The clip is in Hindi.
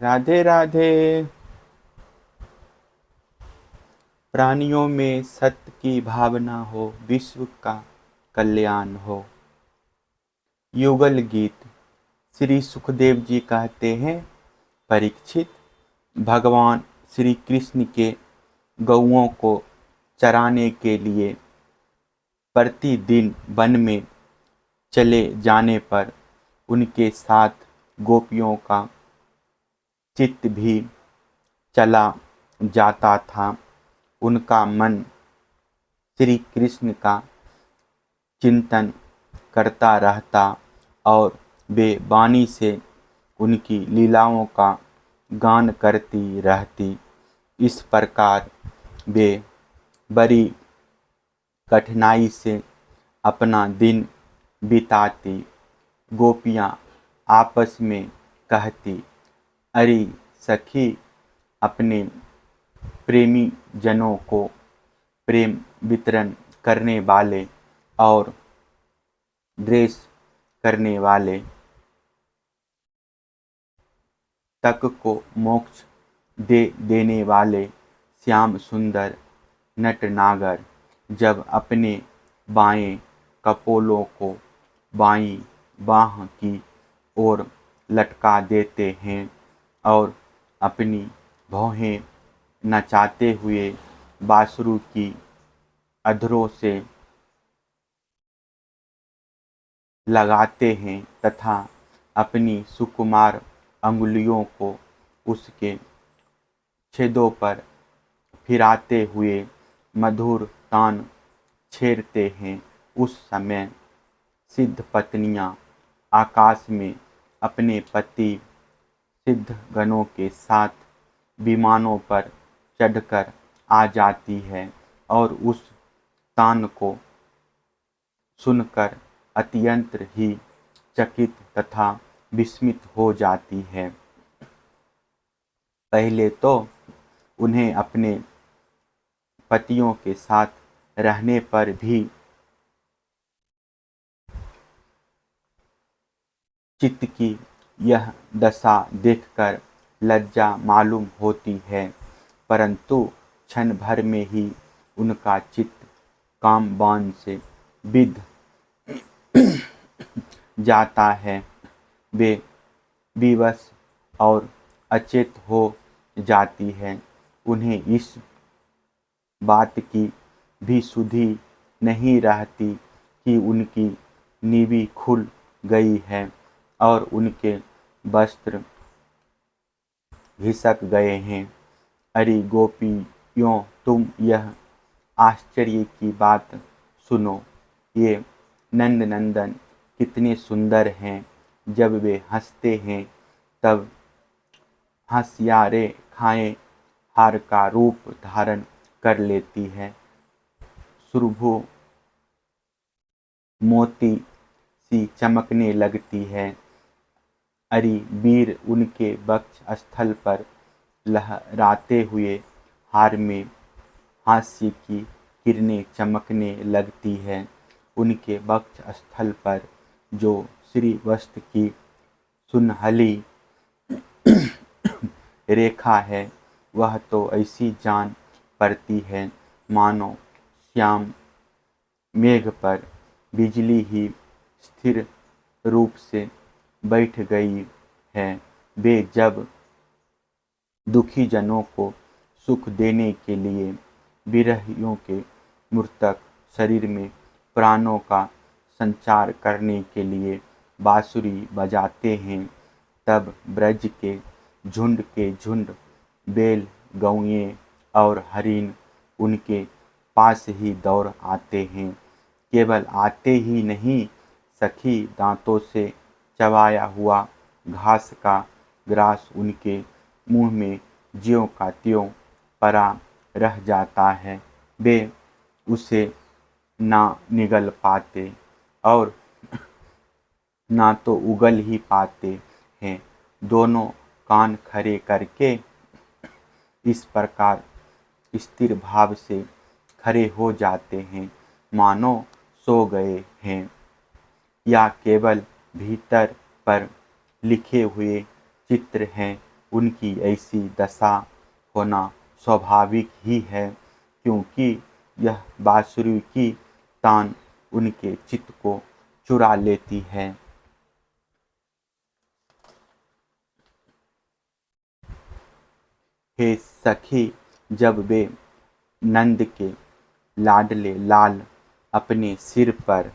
राधे राधे। प्राणियों में सत्य की भावना हो, विश्व का कल्याण हो। युगल गीत। श्री सुखदेव जी कहते हैं, परीक्षित, भगवान श्री कृष्ण के गौओं को चराने के लिए प्रतिदिन वन में चले जाने पर उनके साथ गोपियों का चित्त भी चला जाता था। उनका मन श्री कृष्ण का चिंतन करता रहता और वे वाणी से उनकी लीलाओं का गान करती रहती। इस प्रकार वे बड़ी कठिनाई से अपना दिन बिताती। गोपियाँ आपस में कहती, अरे सखी, अपने प्रेमी जनों को प्रेम वितरण करने वाले और द्वेष करने वाले तक को मोक्ष दे देने वाले श्याम सुंदर नटनागर जब अपने बाएं कपोलों को बाईं बाह की ओर लटका देते हैं और अपनी भौहें नचाते हुए बांसुरी की अधरों से लगाते हैं तथा अपनी सुकुमार अंगुलियों को उसके छेदों पर फिराते हुए मधुर तान छेड़ते हैं, उस समय सिद्ध पत्नियां आकाश में अपने पति सिद्ध गणों के साथ विमानों पर चढ़कर आ जाती है और उस तान को सुनकर अत्यंत ही चकित तथा विस्मित हो जाती है। पहले तो उन्हें अपने पतियों के साथ रहने पर भी चित्त की यह दशा देखकर लज्जा मालूम होती है, परंतु क्षण भर में ही उनका चित्त कामबाण से विद्ध जाता है। वे विवश और अचेत हो जाती है। उन्हें इस बात की भी सुधि नहीं रहती कि उनकी नीवी खुल गई है और उनके वस्त्र घिसक गए हैं। अरे गोपियों, तुम यह आश्चर्य की बात सुनो। ये नंद नंदन कितने सुंदर हैं। जब वे हंसते हैं तब हंसिया रेखाएं हार का रूप धारण कर लेती है। सुरभि मोती सी चमकने लगती है। अरि वीर उनके वक्ष स्थल पर लहराते हुए हार में हास्य की किरणें चमकने लगती है। उनके वक्ष स्थल पर जो श्रीवस्त्र की सुनहली रेखा है वह तो ऐसी जान पड़ती है मानो श्याम मेघ पर बिजली ही स्थिर रूप से बैठ गई है। वे जब दुखी जनों को सुख देने के लिए विरहियों के मृतक शरीर में प्राणों का संचार करने के लिए बांसुरी बजाते हैं, तब ब्रज के झुंड बैल, गौएं और हरिण उनके पास ही दौड़ आते हैं। केवल आते ही नहीं सखी, दांतों से चबाया हुआ घास का ग्रास उनके मुंह में ज्यों का त्यों पड़ा रह जाता है। वे उसे ना निगल पाते और ना तो उगल ही पाते हैं। दोनों कान खड़े करके इस प्रकार स्थिर भाव से खड़े हो जाते हैं मानो सो गए हैं या केवल भीतर पर लिखे हुए चित्र हैं उनकी ऐसी दशा होना स्वाभाविक ही है, क्योंकि यह बांसुरी की तान उनके चित्त को चुरा लेती है। हे सखी, जब वे नंद के लाडले लाल अपने सिर पर